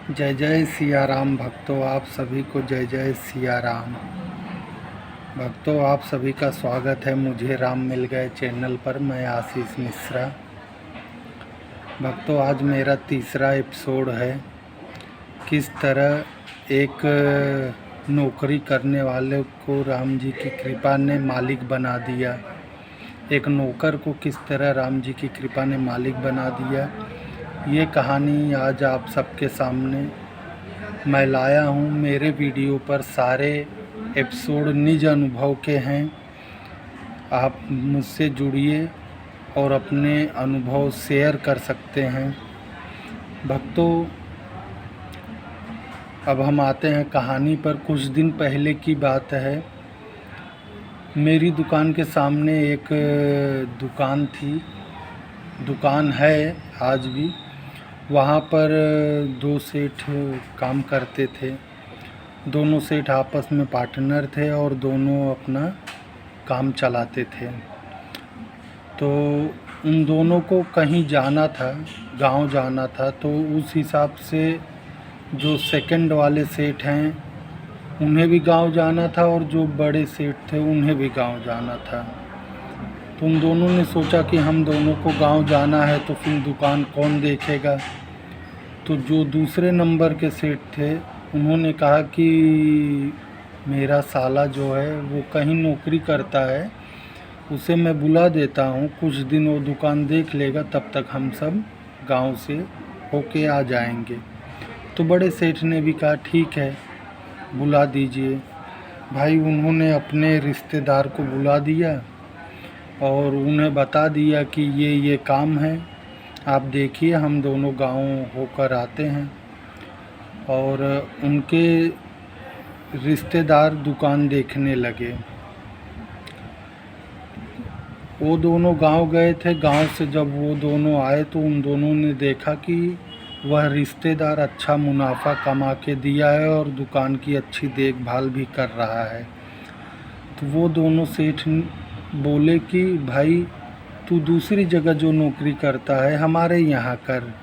जय जय सिया राम भक्तों, आप सभी को जय जय सिया राम भक्तों। आप सभी का स्वागत है मुझे राम मिल गए चैनल पर। मैं आशीष मिश्रा। भक्तों, आज मेरा तीसरा एपिसोड है। किस तरह एक नौकरी करने वाले को राम जी की कृपा ने मालिक बना दिया। एक नौकर को किस तरह राम जी की कृपा ने मालिक बना दिया, ये कहानी आज आप सबके सामने मैं लाया हूँ। मेरे वीडियो पर सारे एपिसोड निज अनुभव के हैं। आप मुझसे जुड़िए और अपने अनुभव शेयर कर सकते हैं। भक्तों, अब हम आते हैं कहानी पर। कुछ दिन पहले की बात है। मेरी दुकान के सामने एक दुकान थी, दुकान है आज भी। वहाँ पर दो सेठ काम करते थे। दोनों सेठ आपस में पार्टनर थे और दोनों अपना काम चलाते थे। तो उन दोनों को कहीं जाना था, गांव जाना था। तो उस हिसाब से जो सेकंड वाले सेठ हैं उन्हें भी गांव जाना था और जो बड़े सेठ थे उन्हें भी गांव जाना था। तो उन दोनों ने सोचा कि हम दोनों को गांव जाना है तो फिर दुकान कौन देखेगा। तो जो दूसरे नंबर के सेठ थे उन्होंने कहा कि मेरा साला जो है वो कहीं नौकरी करता है, उसे मैं बुला देता हूँ, कुछ दिन वो दुकान देख लेगा, तब तक हम सब गांव से होके आ जाएंगे। तो बड़े सेठ ने भी कहा ठीक है, बुला दीजिए। भाई, उन्होंने अपने रिश्तेदार को बुला दिया और उन्हें बता दिया कि ये काम है, आप देखिए, हम दोनों गांव होकर आते हैं। और उनके रिश्तेदार दुकान देखने लगे। वो दोनों गांव गए थे। गांव से जब वो दोनों आए तो उन दोनों ने देखा कि वह रिश्तेदार अच्छा मुनाफा कमा के दिया है और दुकान की अच्छी देखभाल भी कर रहा है। तो वो दोनों सेठ बोले कि भाई, तू दूसरी जगह जो नौकरी करता है हमारे यहाँ कर,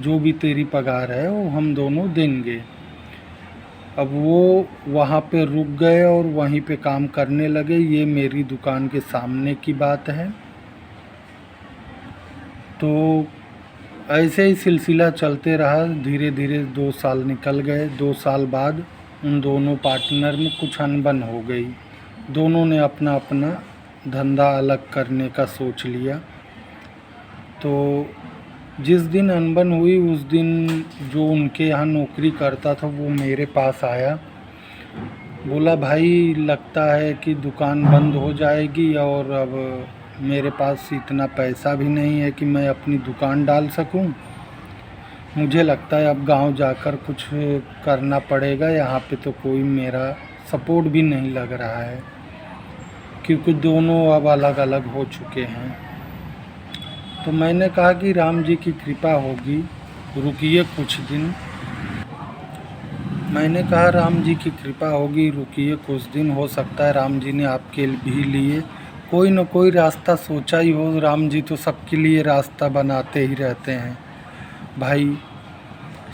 जो भी तेरी पगार है वो हम दोनों देंगे। अब वो वहाँ पे रुक गए और वहीं पे काम करने लगे। ये मेरी दुकान के सामने की बात है। तो ऐसे ही सिलसिला चलते रहा। धीरे धीरे 2 साल निकल गए। 2 साल बाद उन दोनों पार्टनर में कुछ अनबन हो गई। दोनों ने अपना अपना धंधा अलग करने का सोच लिया। तो जिस दिन अनबन हुई उस दिन जो उनके यहाँ नौकरी करता था वो मेरे पास आया। बोला, भाई लगता है कि दुकान बंद हो जाएगी और अब मेरे पास इतना पैसा भी नहीं है कि मैं अपनी दुकान डाल सकूं। मुझे लगता है अब गांव जाकर कुछ करना पड़ेगा। यहाँ पे तो कोई मेरा सपोर्ट भी नहीं लग रहा है, क्योंकि दोनों अब अलग अलग हो चुके हैं। तो मैंने कहा कि राम जी की कृपा होगी, रुकिए कुछ दिन। मैंने कहा राम जी की कृपा होगी, रुकिए कुछ दिन। हो सकता है राम जी ने आपके भी लिए कोई न कोई रास्ता सोचा ही हो। राम जी तो सबके लिए रास्ता बनाते ही रहते हैं। भाई,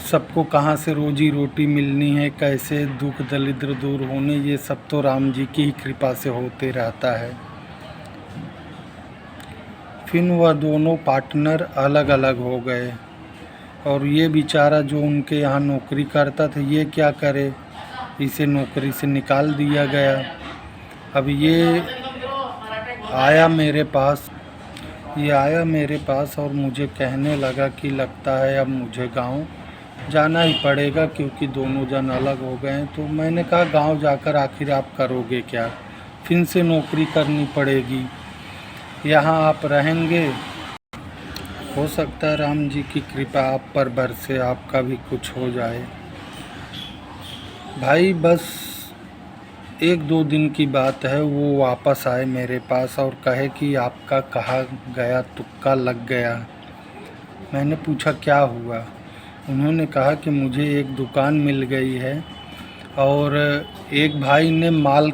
सबको कहाँ से रोजी रोटी मिलनी है, कैसे दुख दरिद्र दूर होने, ये सब तो राम जी की ही कृपा से होते रहता है। फिर वह दोनों पार्टनर अलग अलग हो गए और ये बेचारा जो उनके यहाँ नौकरी करता था, ये क्या करे, इसे नौकरी से निकाल दिया गया। अब ये आया मेरे पास और मुझे कहने लगा कि लगता है अब मुझे गांव जाना ही पड़ेगा, क्योंकि दोनों जन अलग हो गए हैं। तो मैंने कहा, गांव जाकर आखिर आप करोगे क्या? फिर से नौकरी करनी पड़ेगी, यहाँ आप रहेंगे? हो सकता है राम जी की कृपा आप पर बरसे, आपका भी कुछ हो जाए। भाई, बस 1-2 दिन की बात है। वो वापस आए मेरे पास और कहे कि आपका कहा गया तुक्का लग गया। मैंने पूछा क्या हुआ? उन्होंने कहा कि मुझे एक दुकान मिल गई है और एक भाई ने माल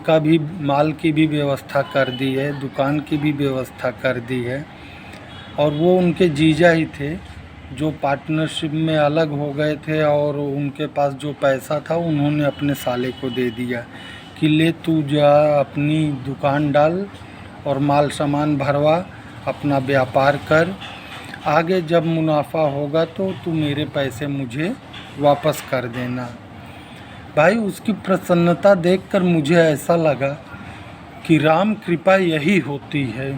की भी व्यवस्था कर दी है, दुकान की भी व्यवस्था कर दी है। और वो उनके जीजा ही थे, जो पार्टनरशिप में अलग हो गए थे और उनके पास जो पैसा था उन्होंने अपने साले को दे दिया कि ले तू जा अपनी दुकान डाल और माल सामान भरवा, अपना व्यापार कर, आगे जब मुनाफा होगा तो तू मेरे पैसे मुझे वापस कर देना। भाई उसकी प्रसन्नता देखकर मुझे ऐसा लगा कि राम कृपा यही होती है।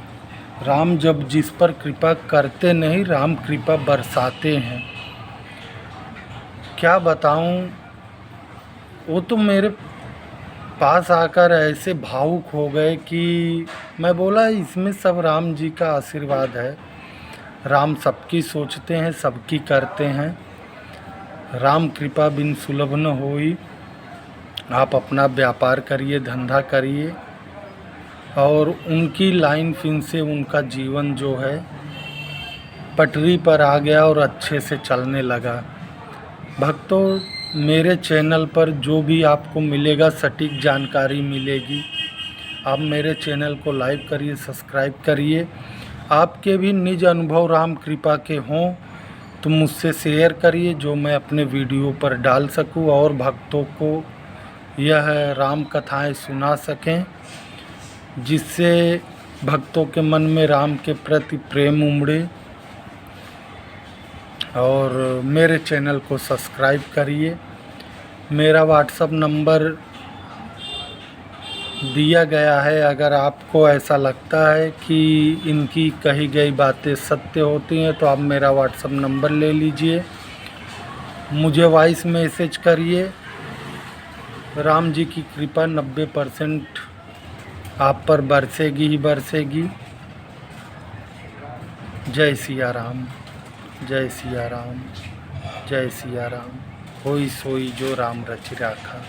राम जब जिस पर कृपा करते नहीं, राम कृपा बरसाते हैं। क्या बताऊं, वो तो मेरे पास आकर ऐसे भावुक हो गए कि मैं बोला इसमें सब राम जी का आशीर्वाद है। राम सबकी सोचते हैं, सबकी करते हैं। राम कृपा बिन सुलभ न होई। आप अपना व्यापार करिए, धंधा करिए, और उनकी लाइन फिन से उनका जीवन जो है पटरी पर आ गया और अच्छे से चलने लगा। भक्तों, मेरे चैनल पर जो भी आपको मिलेगा सटीक जानकारी मिलेगी। आप मेरे चैनल को लाइक करिए, सब्सक्राइब करिए। आपके भी निज अनुभव राम कृपा के हों तो मुझसे शेयर करिए, जो मैं अपने वीडियो पर डाल सकूं और भक्तों को यह राम कथाएं सुना सकें, जिससे भक्तों के मन में राम के प्रति प्रेम उमड़े। और मेरे चैनल को सब्सक्राइब करिए। मेरा व्हाट्सअप नंबर दिया गया है। अगर आपको ऐसा लगता है कि इनकी कही गई बातें सत्य होती हैं तो आप मेरा व्हाट्सअप नंबर ले लीजिए, मुझे वॉइस मैसेज करिए। राम जी की कृपा 90% आप पर बरसेगी ही बरसेगी। जय सिया राम, जय सिया राम, जय सिया राम। होई सोई जो राम रचि राखा।